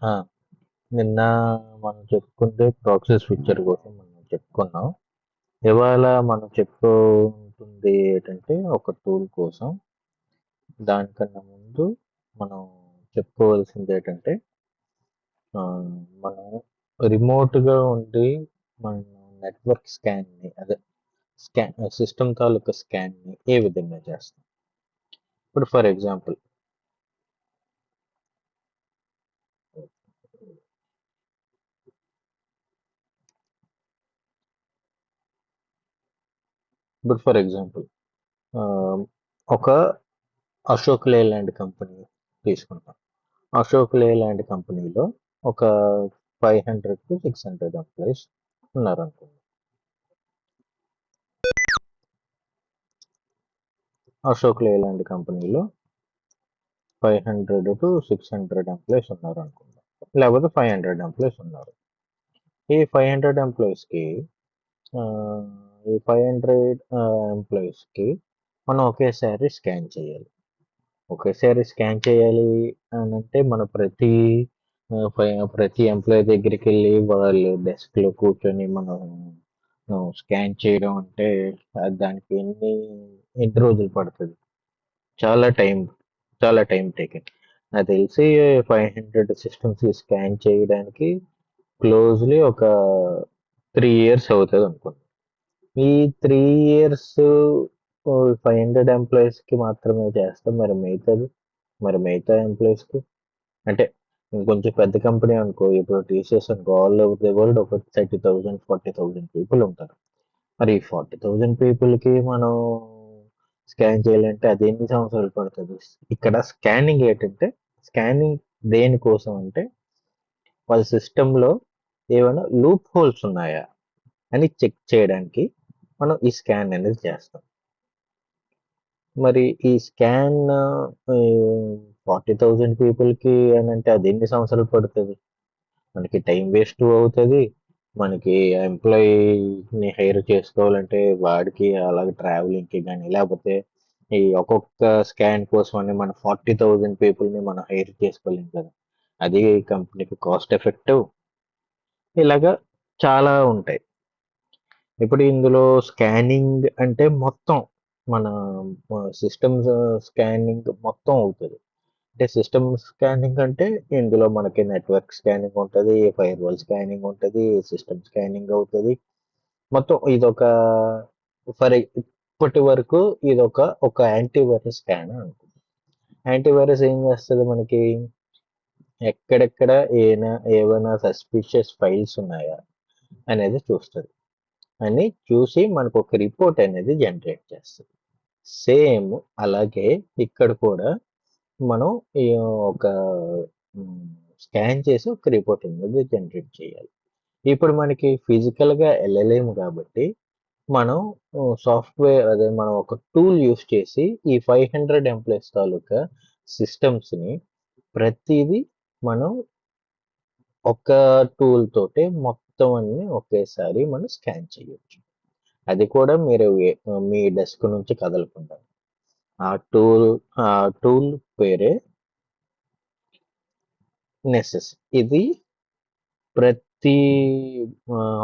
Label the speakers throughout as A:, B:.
A: ఆ, నిన్న మనం చెప్పుకుంటే ప్రాక్సీ స్విచ్చర్ కోసం మనం చెప్పుకున్నాం. ఇవాళ మనం చెప్పుకుంటుంది ఏంటంటే ఒక టూల్ కోసం. దానికన్నా ముందు మనం చెప్పుకోవాల్సింది ఏంటంటే ఆ, మనం రిమోట్గా ఉండి మనం నెట్వర్క్ స్కాన్ని అదే సిస్టమ్ తాలూకా స్కాన్ని ఏ విధంగా చేస్తాం. ఇప్పుడు ఫర్ ఎగ్జాంపుల్ ఇప్పుడు ఫర్ ఎగ్జాంపుల్ ఒక అశోక్ లేలాండ్ కంపెనీ తీసుకుంటాం. అశోక్ లేలాండ్ కంపెనీలో ఒక 500 to 600 ఎంప్లాయీస్ ఉన్నారనుకోండి. అశోక్ లేలాండ్ కంపెనీలో 500 to 600 ఎంప్లాయీస్ ఉన్నారనుకుందాం. లేకపోతే 500 ఎంప్లాయీస్ ఉన్నారు. ఈ 500 ఎంప్లాయీస్కి ఈ 500 ఎంప్లాయీస్కి మనం ఒకేసారి స్కాన్ చేయాలి. ఒకేసారి స్కాన్ చేయాలి అని అంటే మనం ప్రతి ఎంప్లాయీ దగ్గరికి వెళ్ళి వాళ్ళు డెస్క్లో కూర్చొని మనం స్కాన్ చేయడం అంటే దానికి ఎన్ని రోజులు పడుతుంది. చాలా టైం చాలా టైం టేకింగ్. నాకు తెలిసి 500 సిస్టమ్స్ స్కాన్ చేయడానికి క్లోజ్లీ ఒక 3 years అవుతుంది అనుకుంటా. ఈ 3 years 500 ఎంప్లాయీస్కి మాత్రమే చేస్తాం. మరి మిగతా ఎంప్లాయీస్కి అంటే ఇంకొంచెం పెద్ద కంపెనీ అనుకో, ఇప్పుడు టీసీఎస్ అనుకో, ఆల్ ఓవర్ ది వరల్డ్ ఒక 30,000 40,000 పీపుల్ ఉంటారు. మరి 40,000 పీపుల్కి మనం స్కాన్ చేయాలంటే అది ఎన్ని సంవత్సరాలు పడుతుంది. ఇక్కడ స్కానింగ్ దేనికోసం అంటే వాళ్ళ సిస్టంలో ఏమైనా లూప్ హోల్స్ ఉన్నాయా అని చెక్ చేయడానికి మనం ఈ స్కాన్ అనేది చేస్తాం. మరి ఈ స్కాన్ 40,000 పీపుల్కి అని అంటే అది ఎన్ని సంవత్సరాలు పడుతుంది. మనకి టైం వేస్ట్ అవుతుంది. మనకి ఎంప్లాయీని హైర్ చేసుకోవాలంటే వాడికి అలాగే ట్రావెలింగ్కి కానీ లేకపోతే ఈ ఒక్కొక్క స్కాన్ కోసం అని మన 40,000 పీపుల్ని మనం హైర్ చేసుకోలేం కదా. అది కంపెనీకి కాస్ట్ ఎఫెక్టివ్. ఇలాగా చాలా ఉంటాయి. ఇప్పుడు ఇందులో స్కానింగ్ అంటే మొత్తం మన సిస్టమ్స్ స్కానింగ్ మొత్తం అవుతుంది. అంటే సిస్టమ్ స్కానింగ్ అంటే ఇందులో మనకి నెట్వర్క్ స్కానింగ్ ఉంటుంది, ఫైర్వాల్ స్కానింగ్ ఉంటుంది, సిస్టమ్ స్కానింగ్ అవుతుంది. మొత్తం ఇదొక ఇప్పటి వరకు ఒక యాంటీవైరస్ స్కాన్ అనుకో. యాంటీవైరస్ ఏం చేస్తుంది మనకి ఎక్కడెక్కడ ఏమైనా సస్పిషియస్ ఫైల్స్ ఉన్నాయా అనేది చూస్తుంది. అని చూసి మనకు ఒక రిపోర్ట్ అనేది జనరేట్ చేస్తుంది. సేమ్ అలాగే ఇక్కడ కూడా మనం ఈ ఒక స్కాన్ చేసి ఒక రిపోర్ట్ అనేది జనరేట్ చేయాలి. ఇప్పుడు మనకి ఫిజికల్గా వెళ్ళలేము కాబట్టి మనం సాఫ్ట్వేర్ అదే మనం ఒక టూల్ యూస్ చేసి ఈ 500 ఎంప్లాయీస్ తాలూకా సిస్టమ్స్ని ప్రతిదీ మనం ఒక టూల్ తోటి మొత్తం అన్ని ఒకేసారి మనం స్కాన్ చేయొచ్చు. అది కూడా మీరు మీ డెస్క్ నుంచి కదలకుండా. ఆ టూల్ ఆ టూల్ పేరే నెసెస్. ఇది ప్రతి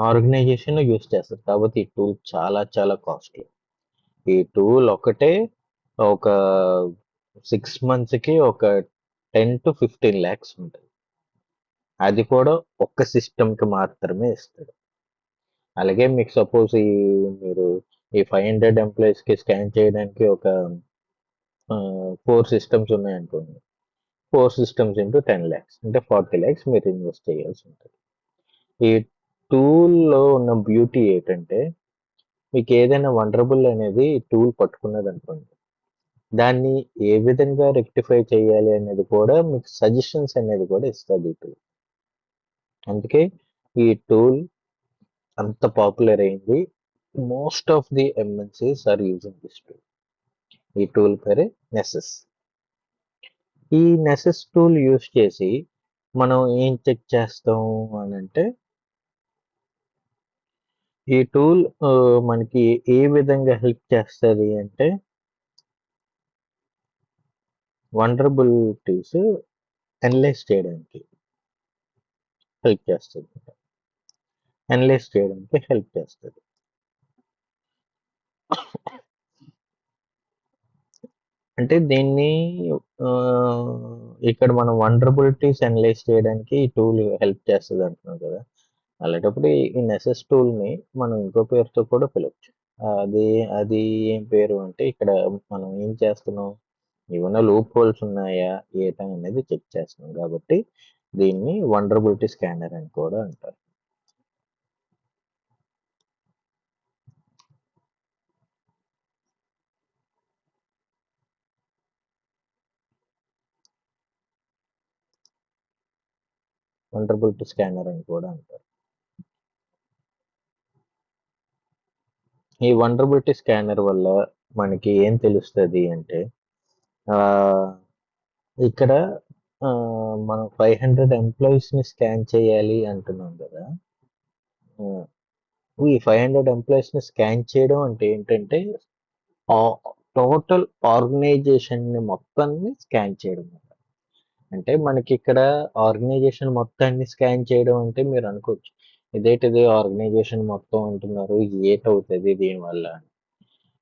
A: ఆర్గనైజేషన్ యూస్ చేస్తారు కాబట్టి ఈ టూల్ చాలా చాలా కాస్ట్లీ. ఈ టూల్ ఒకటే ఒక 6 monthsకి ఒక 10 to 15 lakhs ఉంటుంది. అది కూడా ఒక్క సిస్టమ్కి మాత్రమే ఇస్తాడు. అలాగే మీకు సపోజ్ మీరు ఈ 500 ఎంప్లాయీస్కి స్కాన్ చేయడానికి ఒక 4 systems ఉన్నాయనుకోండి. 4 systems into 10 lakhs అంటే 40 lakhs మీరు ఇన్వెస్ట్ చేయాల్సి ఉంటుంది. ఈ టూల్లో ఉన్న బ్యూటీ ఏంటంటే మీకు ఏదైనా వండరబుల్ అనేది టూల్ పట్టుకున్నది అనుకోండి, దాన్ని ఏ విధంగా రెక్టిఫై చేయాలి అనేది కూడా మీకు సజెషన్స్ అనేది కూడా ఇస్తుంది ఈ టూల్. అందుకే ఈ టూల్ అంత పాపులర్ అయింది. Most of the MNCs are using this tool. ఈ టూల్ పేరే నెసెస్. ఈ నెసెస్ టూల్ యూస్ చేసి మనం ఏం చెక్ చేస్తాం అని అంటే ఈ టూల్ మనకి ఏ విధంగా హెల్ప్ చేస్తుంది అంటే వనరబిలిటీస్ అనలైజ్ చేయడానికి హెల్ప్ చేస్తుంది. అనలైజ్ చేయడానికి హెల్ప్ చేస్తుంది. అంటే దీన్ని ఇక్కడ మనం వనరబిలిటీస్ అనలైజ్ చేయడానికి ఈ టూల్ హెల్ప్ చేస్తుంది అంటున్నాం కదా. అలాంటప్పుడు ఈ నెసెస్ టూల్ని మనం ఇంకో పేరుతో కూడా పిలవచ్చు. అది అది ఏం పేరు అంటే ఇక్కడ మనం ఏం చేస్తున్నాం, ఏమైనా లూప్ హోల్స్ ఉన్నాయా ఏటా అనేది చెక్ చేస్తున్నాం కాబట్టి దీన్ని వనరబిలిటీ స్కానర్ అని కూడా అంటారు. వనరబిలిటీ స్కానర్ అని కూడా అంటారు. ఈ వనరబిలిటీ స్కానర్ వల్ల మనకి ఏం తెలుస్తుంది అంటే ఆ, ఇక్కడ మనం 500 ఎంప్లాయీస్ని స్కాన్ చేయాలి అంటున్నాం కదా. ఆ, ఈ 500 ఎంప్లాయీస్ని స్కాన్ చేయడం అంటే ఏంటంటే టోటల్ ఆర్గనైజేషన్ని మొత్తాన్ని స్కాన్ చేయడం. అంటే మనకి ఇక్కడ ఆర్గనైజేషన్ మొత్తాన్ని స్కాన్ చేయడం అంటే మీరు అనుకోవచ్చు ఇదేంటిది ఆర్గనైజేషన్ మొత్తం అంటున్నారు ఏటవుతుంది దీనివల్ల అని.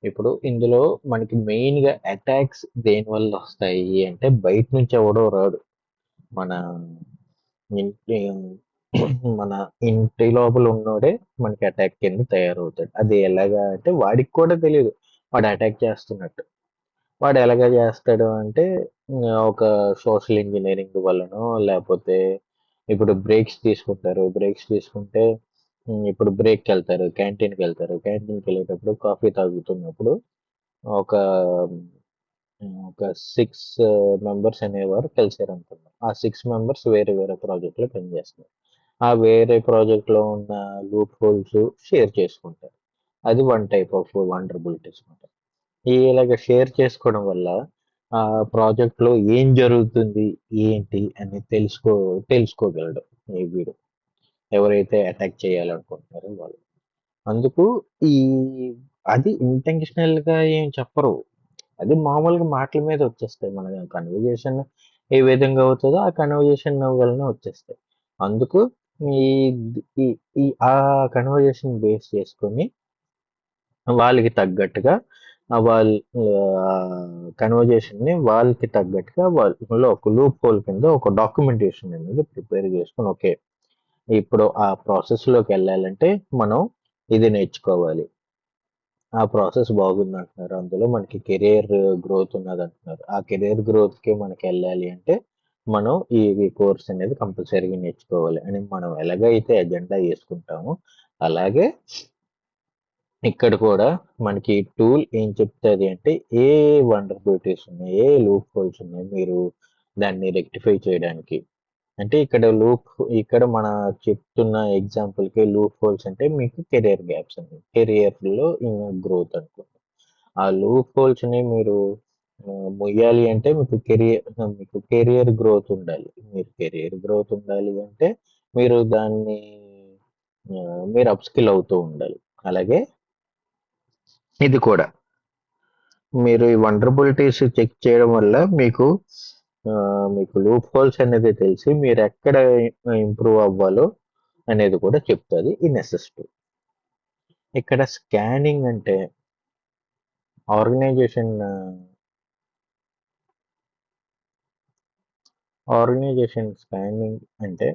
A: ఇప్పుడు ఇందులో మనకి మెయిన్గా అటాక్స్ దేని వల్ల వస్తాయి అంటే బయట నుంచి ఎవడో రాడు, మన ఇంటి మన ఇంటి లోపల ఉన్నోడే మనకి అటాక్ కింద తయారవుతాడు. అది ఎలాగా అంటే వాడికి కూడా తెలియదు వాడు అటాక్ చేస్తున్నట్టు. వాడు ఎలాగ చేస్తాడు అంటే ఒక సోషల్ ఇంజనీరింగ్ వల్లనో లేకపోతే ఇప్పుడు బ్రేక్స్ తీసుకుంటారు. బ్రేక్స్ తీసుకుంటే ఇప్పుడు బ్రేక్కి వెళ్తారు, క్యాంటీన్కి వెళ్తారు. క్యాంటీన్కి వెళ్ళేటప్పుడు కాఫీ తాగుతున్నప్పుడు ఒక ఒక 6 మెంబర్స్ అనేవారు కలిసారు అనుకున్నాం. ఆ 6 మెంబర్స్ వేరే వేరే ప్రాజెక్ట్లో పనిచేస్తున్నారు. ఆ వేరే ప్రాజెక్ట్లో ఉన్న లూప్ హోల్స్ షేర్ చేసుకుంటారు. అది వన్ టైప్ ఆఫ్ వండర్బిలిటీస్ అనమాట. ఇలాగ షేర్ చేసుకోవడం వల్ల ఆ ప్రాజెక్ట్లో ఏం జరుగుతుంది ఏంటి అని తెలుసుకోగలడు ఈ వీడు, ఎవరైతే అటాక్ చేయాలనుకుంటున్నారో వాళ్ళు. అందుకు ఈ అది ఇంటెన్షనల్ గా ఏం చెప్పరు, అది మామూలుగా మాటల మీద వచ్చేస్తాయి. మన కన్వర్జేషన్ ఏ విధంగా అవుతుందో ఆ కన్వర్జేషన్ వలన వచ్చేస్తాయి. అందుకు ఈ ఈ ఈ ఆ కన్వర్జేషన్ బేస్ చేసుకొని వాళ్ళకి తగ్గట్టుగా వాళ్ళ కన్వర్జేషన్ని వాళ్ళకి తగ్గట్టుగా వాళ్ళ ఒక లూప్ హోల్ కింద ఒక డాక్యుమెంటేషన్ అనేది ప్రిపేర్ చేసుకుని ఓకే ఇప్పుడు ఆ ప్రాసెస్లోకి వెళ్ళాలంటే మనం ఇది నేర్చుకోవాలి. ఆ ప్రాసెస్ బాగుంది అంటున్నారు, అందులో మనకి కెరియర్ గ్రోత్ ఉన్నది అంటున్నారు. ఆ కెరియర్ గ్రోత్కి మనకి వెళ్ళాలి అంటే మనం ఈ కోర్స్ అనేది కంపల్సరీగా నేర్చుకోవాలి అని మనం ఎలాగైతే ఎజెండా వేసుకుంటామో అలాగే ఇక్కడ కూడా మనకి టూల్ ఏం చెప్తుంది అంటే ఏ వండర్బిలిటీస్ ఉన్నాయి, ఏ లూప్ హోల్స్ ఉన్నాయి మీరు దాన్ని రెక్టిఫై చేయడానికి. అంటే ఇక్కడ మన చెప్తున్న ఎగ్జాంపుల్కి లూప్ హోల్స్ అంటే మీకు కెరియర్ గ్యాప్స్ అండి, కెరియర్లో గ్రోత్ అనుకోండి. ఆ లూప్ హోల్స్ని మీరు మొయ్యాలి అంటే మీకు కెరియర్ గ్రోత్ ఉండాలి. మీరు కెరియర్ గ్రోత్ ఉండాలి అంటే మీరు దాన్ని మీరు అప్స్కిల్ అవుతూ ఉండాలి. అలాగే ఇది కూడా మీరు ఈ వండర్బిలిటీస్ చెక్ చేయడం వల్ల మీకు లూప్ హోల్స్ అనేది తెలిసి మీరు ఎక్కడ ఇంప్రూవ్ అవ్వాలో అనేది కూడా చెప్తుంది ఈ నెసెసిటీ. ఇక్కడ స్కానింగ్ అంటే ఆర్గనైజేషన్ ఆర్గనైజేషన్ స్కానింగ్ అంటే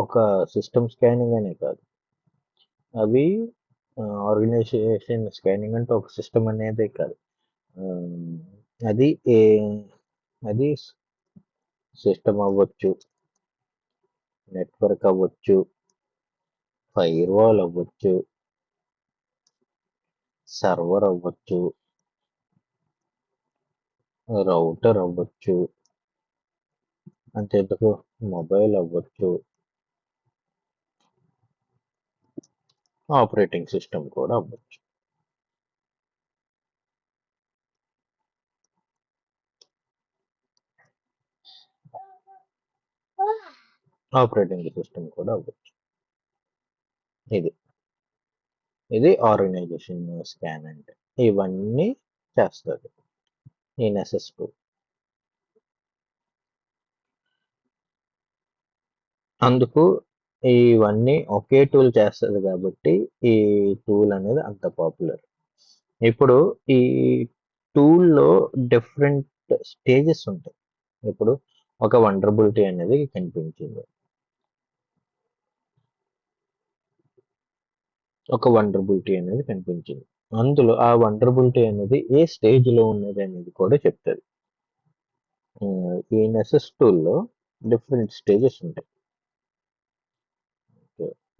A: ఒక సిస్టమ్ స్కానింగ్ అనే కాదు, అవి ఆర్గనైజేషన్ స్కానింగ్ అంటే ఒక సిస్టమ్ అనేదే కాదు. ఆ, అది అది సిస్టమ్ అవ్వచ్చు, నెట్వర్క్ అవ్వచ్చు, ఫైర్ వాల్ అవ్వచ్చు, సర్వర్ అవ్వచ్చు, రౌటర్ అవ్వచ్చు, అంతెందుకు మొబైల్ అవ్వచ్చు, ఆపరేటింగ్ సిస్టమ్ కూడా అవ్వచ్చు. ఆపరేటింగ్ సిస్టమ్ కూడా అవ్వచ్చు. ఇది ఇది ఆర్గనైజేషన్ స్కాన్ అంటే ఇవన్నీ చేస్తుంది ఈ నెసెస్ టూల్. అందుకు ఇవన్నీ ఒకే టూల్ చేస్తుంది కాబట్టి ఈ టూల్ అనేది అంత పాపులర్. ఇప్పుడు ఈ టూల్లో డిఫరెంట్ స్టేజెస్ ఉంటాయి. ఇప్పుడు ఒక వండరబిలిటీ అనేది కనిపించింది. అందులో ఆ వండరబిలిటీ అనేది ఏ స్టేజ్ లో ఉన్నది అనేది కూడా చెప్తుంది. ఈ నెసెస్ టూల్లో డిఫరెంట్ స్టేజెస్ ఉంటాయి.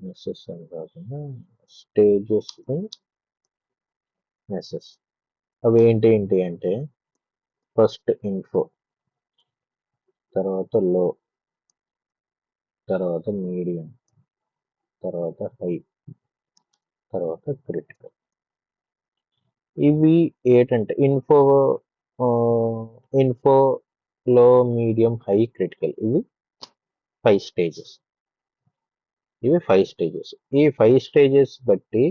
A: నెసెస్ అని కాకుండా స్టేజెస్ నెసెస్. అవి ఏంటి అంటే ఫస్ట్ ఇన్ఫో, తర్వాత లో, తర్వాత మీడియం, తర్వాత హై, తర్వాత క్రిటికల్. ఇవి ఏంటంటే ఇన్ఫో లో, మీడియం, హై, క్రిటికల్. ఇవి 5 స్టేజెస్. ఈ 5 స్టేజెస్ బట్టి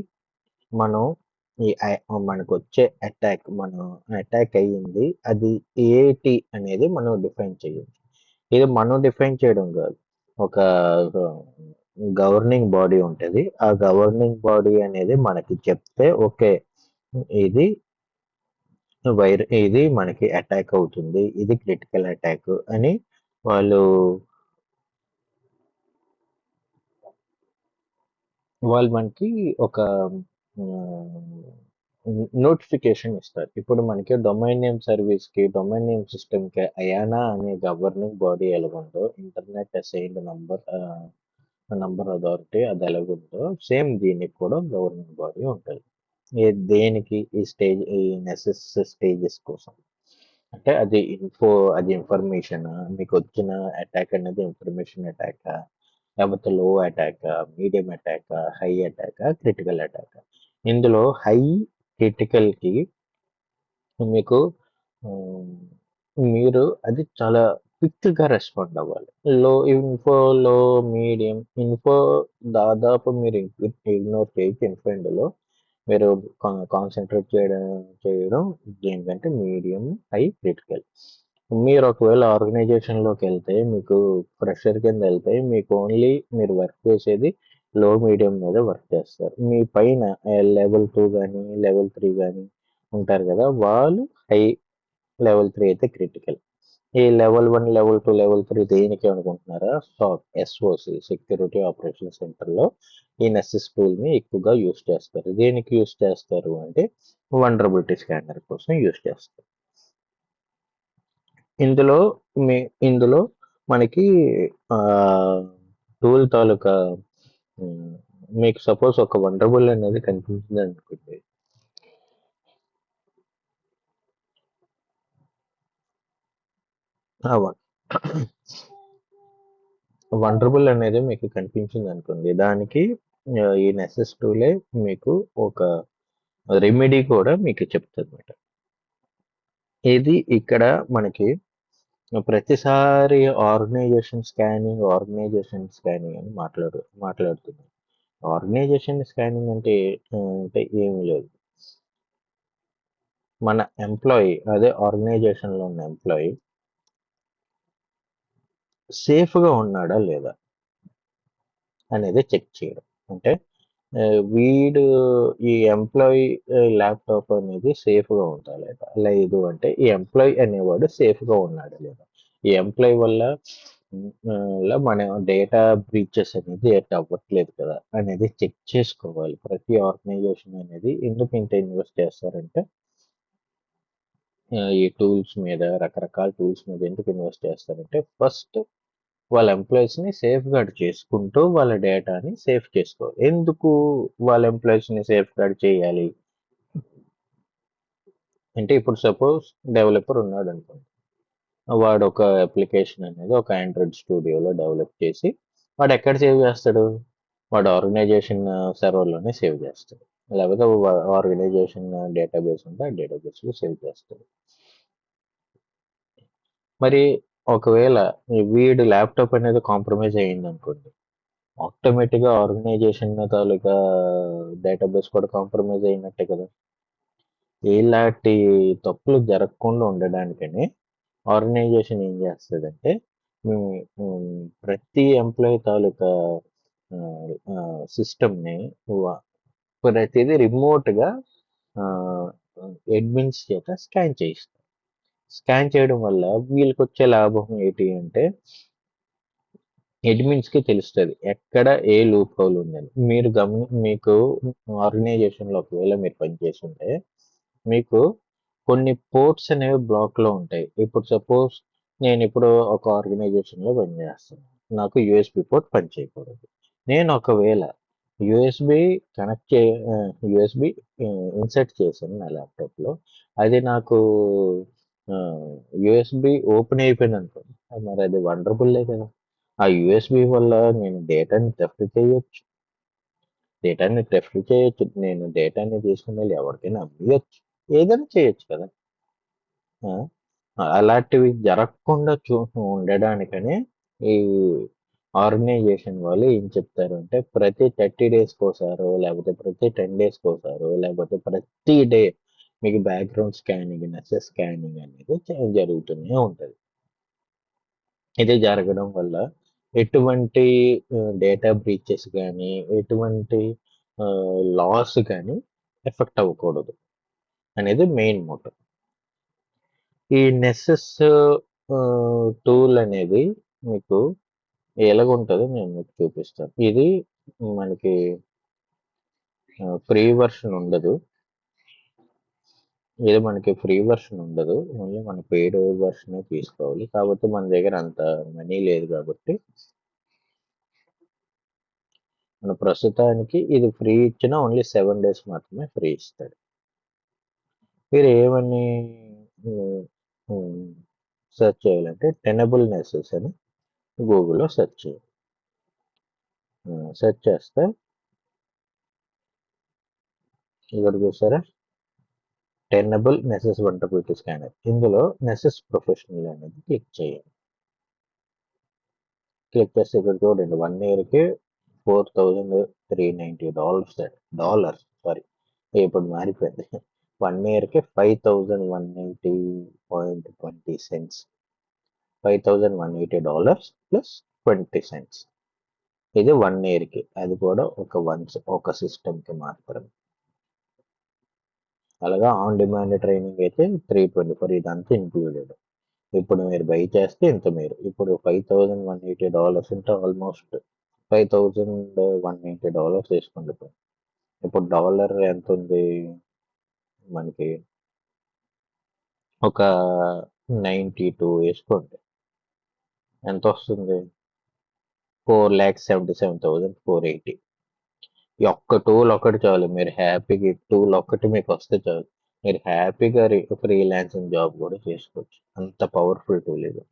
A: మనం మనకు వచ్చే అటాక్, మనం అటాక్ అయ్యింది అది ఏటి అనేది మనం డిఫైన్ చేయొచ్చు. ఇది మనం డిఫైన్ చేయడం కాదు, ఒక గవర్నింగ్ బాడీ ఉంటుంది. ఆ గవర్నింగ్ బాడీ అనేది మనకి చెప్తే ఓకే ఇది ఇది మనకి అటాక్ అవుతుంది, ఇది క్రిటికల్ అటాక్ అని వాళ్ళు మనకి ఒక నోటిఫికేషన్ ఇస్తారు. ఇప్పుడు మనకి డొమైన్ నేమ్ సర్వీస్ కి, డొమైన్ నేమ్ సిస్టమ్ కి అయానా అనే గవర్నింగ్ బాడీ ఎలాగుందో, ఇంటర్నెట్ అసైన్డ్ నంబర్ అథారిటీ అది ఎలాగుందో, సేమ్ దీనికి కూడా గవర్నింగ్ బాడీ ఉంటుంది. దేనికి ఈ నెసెస్ స్టేజెస్ కోసం అంటే అది ఇన్ఫర్మేషన్, మీకు వచ్చిన అటాక్ అనేది ఇన్ఫర్మేషన్ అటాక్, లేకపోతే లో attack, medium attack, high attack, critical attack. ఇందులో హై క్రిటికల్కి మీకు మీరు అది చాలా క్విక్గా రెస్పాండ్ అవ్వాలి. లో మీడియం ఇన్ఫో దాదాపు మీరు ఇగ్నోర్ చేయొచ్చు. ఇన్ఫోలో మీరు కాన్సన్ట్రేట్ చేయడం దేనికంటే మీడియం, హై, క్రిటికల్. మీరు ఒకవేళ ఆర్గనైజేషన్లోకి వెళ్తే, మీకు ఫ్రెషర్ కింద వెళ్తే, మీకు ఓన్లీ మీరు వర్క్ చేసేది లో మీడియం మీద వర్క్ చేస్తారు. మీ పైన లెవెల్ 2 కానీ లెవెల్ 3 కానీ ఉంటారు కదా, వాళ్ళు హై, లెవెల్ 3 అయితే క్రిటికల్. ఈ లెవెల్ 1, లెవెల్ 2, లెవెల్ 3 దేనికి అనుకుంటున్నారా? ఎస్ఓసి, సెక్యూరిటీ ఆపరేషన్ సెంటర్లో ఈ నెసెస్ టూల్ని ఎక్కువగా యూస్ చేస్తారు. దేనికి యూస్ చేస్తారు అంటే వల్నరబిలిటీ స్కానర్ కోసం యూస్ చేస్తారు. ఇందులో మనకి టూల్ తాలూకా మీకు సపోజ్ ఒక వల్నరబుల్ అనేది కనిపించింది అనుకోండి, వల్నరబుల్ అనేది మీకు కనిపించింది అనుకోండి, దానికి ఈ నెసెస్ టూలే మీకు ఒక రెమెడీ కూడా మీకు చెప్తుంది అనమాట. ఇది ఇక్కడ మనకి ప్రతిసారి ఆర్గనైజేషన్ స్కానింగ్ అని మాట్లాడుతున్నాం. ఆర్గనైజేషన్ స్కానింగ్ అంటే ఏమీ లేదు. మన ఎంప్లాయీ, అదే ఆర్గనైజేషన్లో ఉన్న ఎంప్లాయీ సేఫ్గా ఉన్నాడా లేదా అనేది చెక్ చేయడం. అంటే వీడు ఈ ఎంప్లాయీ ల్యాప్టాప్ అనేది సేఫ్గా ఉందా లేదా, లేదు అంటే ఈ ఎంప్లాయీ అనేవాడు సేఫ్గా ఉన్నాడా లేదా, ఈ ఎంప్లాయీ వల్ల మన డేటా బ్రీచెస్ అనేది ఎట్ అవ్వట్లేదు కదా అనేది చెక్ చేసుకోవాలి. ప్రతి ఆర్గనైజేషన్ అనేది ఎందుకు ఇంత ఇన్వెస్ట్ చేస్తారంటే ఈ టూల్స్ మీద, రకరకాల టూల్స్ మీద ఎందుకు ఇన్వెస్ట్ చేస్తారంటే ఫస్ట్ వాళ్ళ ఎంప్లాయీస్ని సేఫ్ గార్డ్ చేసుకుంటూ వాళ్ళ డేటాని సేఫ్ చేసుకోవాలి. ఎందుకు వాళ్ళ ఎంప్లాయీస్ని సేఫ్ గార్డ్ చేయాలి అంటే, ఇప్పుడు సపోజ్ డెవలపర్ ఉన్నాడు అనుకోండి, వాడు ఒక అప్లికేషన్ అనేది ఒక ఆండ్రాయిడ్ స్టూడియోలో డెవలప్ చేసి వాడు ఎక్కడ సేవ్ చేస్తాడు? వాడు ఆర్గనైజేషన్ సర్వర్లోనే సేవ్ చేస్తాడు, లేకపోతే ఆర్గనైజేషన్ డేటాబేస్ ఉంటే ఆ డేటాబేస్లో సేవ్ చేస్తాడు. మరి ఒకవేళ వీడు ల్యాప్టాప్ అనేది కాంప్రమైజ్ అయ్యింది అనుకోండి, ఆటోమేటిక్గా ఆర్గనైజేషన్ తాలూకా డేటాబేస్ కూడా కాంప్రమైజ్ అయినట్టే కదా. ఇలాంటి తప్పులు జరగకుండా ఉండడానికని ఆర్గనైజేషన్ ఏం చేస్తదంటే ప్రతి ఎంప్లాయీ తాలూకా సిస్టమ్‌ని ప్రతిదీ రిమోట్‌గా అడ్మిన్స్ చేత స్కాన్ చేయిస్తారు. స్కాన్ చేయడం వల్ల వీళ్ళకొచ్చే లాభం ఏంటి అంటే అడ్మిన్స్‌కి తెలుస్తది. ఎక్కడ ఏ లూప్ హోల్ ఉందని. మీకు ఆర్గనైజేషన్‌లో ఒకవేళ మీరు పనిచేస్తుంటే మీకు కొన్ని పోర్ట్స్ అనేవి బ్లాక్‌లో ఉంటాయి. ఇప్పుడు సపోజ్ నేనిప్పుడు ఒక ఆర్గనైజేషన్‌లో పనిచేస్తున్నాను. నాకు యూఎస్‌బీ పోర్ట్ పనిచేయకూడదు. నేను ఒకవేళ యూఎస్‌బీ యూఎస్‌బీ ఇన్సర్ట్ చేశాను నా ల్యాప్‌టాప్‌లో. అది నాకు యూఎస్‌బీ ఓపెన్ అయిపోయిందనుకోండి. మరి అది వండర్‌ఫుల్లే కదా! ఆ యూఎస్‌బీ వల్ల నేను డేటాని థెఫ్ట్ చేయొచ్చు. నేను డేటాని తీసుకొని వెళ్ళి ఎవరికైనా అమ్మేయొచ్చు. ఏదైనా చేయొచ్చు కదా! ఆ! అలాంటివి జరగకుండా ఉండడానికని ఈ ఆర్గనైజేషన్ వాళ్ళు ఏం చెప్తారంటే ప్రతి 30 డేస్‌కోసారో లేకపోతే ప్రతి 10 డేస్‌కోసారో లేకపోతే ప్రతి డే మీకు బ్యాక్‌గ్రౌండ్ స్కానింగ్, నెసెస్ స్కానింగ్ అనేది జరుగుతూనే ఉంటది. ఇది జరగడం వల్ల ఎటువంటి డేటా బ్రీచెస్ గానీ, ఎటువంటి లాస్ గానీ ఎఫెక్ట్ అవ్వకూడదు అనేది మెయిన్ మోటో. ఈ నెసెస్ టూల్ అనేది మీకు ఎలాగుంటదో నేను మీకు చూపిస్తాను. ఇది మనకి ఫ్రీ వెర్షన్ ఉండదు. ఓన్లీ మన పెయిడ్ వెర్షనే తీసుకోవాలి. కాకపోతే మన దగ్గర అంత మనీ లేదు కాబట్టి మన ప్రస్తుతానికి ఇది ఫ్రీ ఇచ్చినా ఓన్లీ 7 డేస్ మాత్రమే ఫ్రీ ఇస్తాడు. మీరు ఏమని సెర్చ్ చేయాలంటే టెనబుల్ నెసెస్ అని గూగుల్‌లో సెర్చ్ చేయాలి. సెర్చ్ చేస్తే ఇక్కడ చూసారా? Tenable Nessus vulnerability scanner. ఇందులో నెసెస్ ప్రొఫెషనల్ అనేది క్లిక్ చేయండి. క్లిక్ చేస్తే ఇక్కడ చూడండి 1 ఇయర్‌కి $4,390 డాలర్స్ సారీ ఇప్పుడు మారిపోయింది. 1 ఇయర్‌కి 5,180.20 సెంట్స్. $5,180 plus 20 cents. ఇది 1 ఇయర్‌కి. అది కూడా ఒక సిస్టమ్‌కి మాత్రమే. అలాగా ఆన్ డిమాండ్ ట్రైనింగ్ అయితే 324 ఇదంతా ఇంక్లూడెడ్. ఇప్పుడు మీరు బై చేస్తే ఇంత మీరు ఇప్పుడు $5,180 అంటే ఆల్మోస్ట్ $5,180 వేసుకోండి ఇప్పుడు. ఇప్పుడు డాలర్ ఎంత ఉంది మనకి ఒక 92 వేసుకోండి. ఎంత వస్తుంది? 4,77,480. ఈ ఒక్క టూల్ ఒకటి చాలు మీరు హ్యాపీగా ఈ టూల్ ఒక్కటి మీకు వస్తే చాలు మీరు హ్యాపీగా ఫ్రీలాన్సింగ్ జాబ్ కూడా చేసుకోవచ్చు. అంత పవర్ఫుల్ టూల్ ఇది.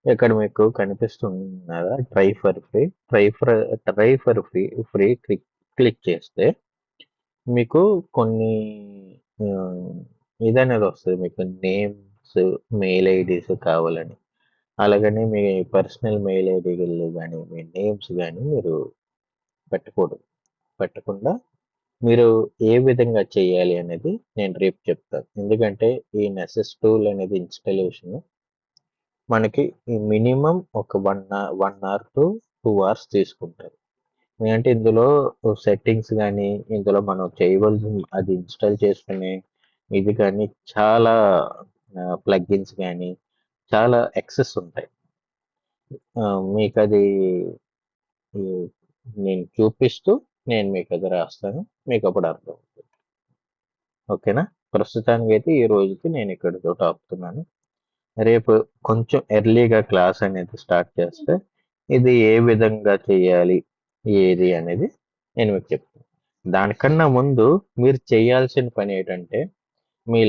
A: ఇక్కడ మీకు కనిపిస్తున్నదా ట్రై ఫర్ ఫ్రీ క్లిక్ చేస్తే మీకు కొన్ని ఇదనేది వస్తుంది మీకు నేమ్స్ మెయిల్ ఐడీస్ కావాలని అలాగని మీ పర్సనల్ మెయిల్ ఐడీలు కానీ మీ నేమ్స్ కానీ మీరు పెట్టకుండా మీరు ఏ విధంగా చేయాలి అనేది నేను రేపు చెప్తాను. ఎందుకంటే ఈ నెసెస్ టూల్ అనేది ఇన్స్టాలేషన్ మనకి మినిమం ఒక 1 అవర్ టు 2 అవర్స్ తీసుకుంటారు. ఎందుకంటే ఇందులో సెట్టింగ్స్ కానీ ఇందులో మనం చేయవలసింది అది ఇన్స్టాల్ చేసుకునే ఇది కానీ చాలా ప్లగ్గిన్స్ కానీ చాలా ఎక్సెస్ ఉంటాయి. మీకు అది నేను చూపిస్తూ నేను మీకు అది రాస్తాను. మీకు అప్పుడు అర్థం అవుతుంది. ఓకేనా? ప్రస్తుతానికి అయితే ఈ రోజుకి నేను ఇక్కడితో ఆపుతున్నాను. రేపు కొంచెం ఎర్లీగా క్లాస్ అనేది స్టార్ట్ చేస్తే ఇది ఏ విధంగా చేయాలి ఏది అనేది నేను మీకు చెప్తాను. దానికన్నా ముందు మీరు చేయాల్సిన పని ఏంటంటే మీ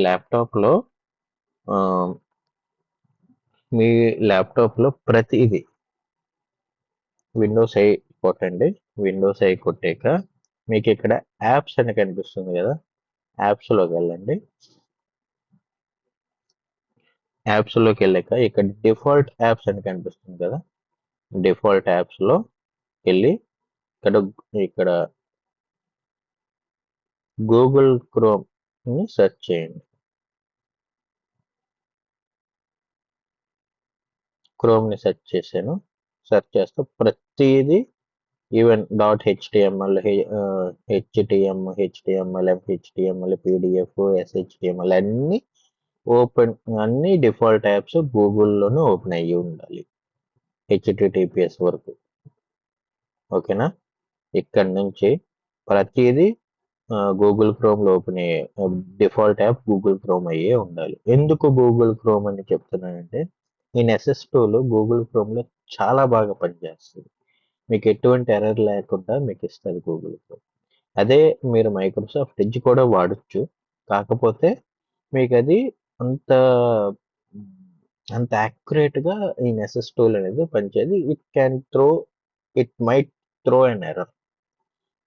A: ల్యాప్టాప్లో ప్రతిదీ విండోస్ ఐ కొట్టండి. విండోస్ ఐ కొట్టాక మీకు ఇక్కడ యాప్స్ అని కనిపిస్తుంది కదా యాప్స్లోకి వెళ్ళండి. యాప్స్లోకి వెళ్ళాక ఇక్కడ డిఫాల్ట్ యాప్స్ అని కనిపిస్తుంది కదా డిఫాల్ట్ యాప్స్లో వెళ్ళి ఇక్కడ ఇక్కడ గూగుల్ క్రోమ్ సెర్చ్ చేయండి. క్రోమ్ని సెర్చ్ చేశాను. సెర్చ్ చేస్తే ప్రతిదీ even dot HTML, HTML, MHTML, PDF, SHTML అన్ని డిఫాల్ట్ యాప్స్ గూగుల్లోనే ఓపెన్ అయ్యి ఉండాలి హెచ్టిటిపిఎస్ వరకు. ఓకేనా? ఇక్కడ నుంచి ప్రతిదీ గూగుల్ క్రోమ్లో ఓపెన్ అయ్యే డిఫాల్ట్ యాప్ గూగుల్ క్రోమ్ అయ్యే ఉండాలి. ఎందుకు గూగుల్ క్రోమ్ అని చెప్తున్నానంటే ఈ నెసెస్ టూల్ గూగుల్ క్రోమ్లో చాలా బాగా పనిచేస్తుంది. మీకు ఎటువంటి ఎర్రర్ లేకుండా మీకు ఇస్తుంది గూగుల్ క్రోమ్. అదే మీరు మైక్రోసాఫ్ట్ ఎడ్జ్ కూడా వాడచ్చు. కాకపోతే మీకు అది అంత అంత యాక్యురేట్గా ఈ నెసెస్ టూల్ అనేది పనిచేయదు. It might throw an error.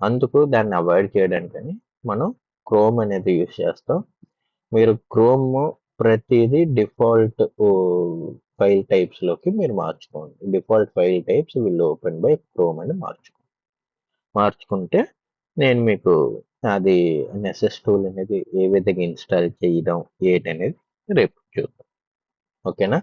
A: అందుకు దాన్ని అవాయిడ్ చేయడానికని మనం క్రోమ్ అనేది యూస్ చేస్తాం. మీరు క్రోమ్ ప్రతిదీ డిఫాల్ట్ ఫైల్ టైప్స్లోకి మీరు మార్చుకోండి. Default file types will open by chrome అని మార్చుకుంటే నేను మీకు అది నెసెస్ టూల్ అనేది ఏ విధంగా ఇన్స్టాల్ చేయడం ఏంటి అనేది రేపు చూద్దాం. ఓకేనా?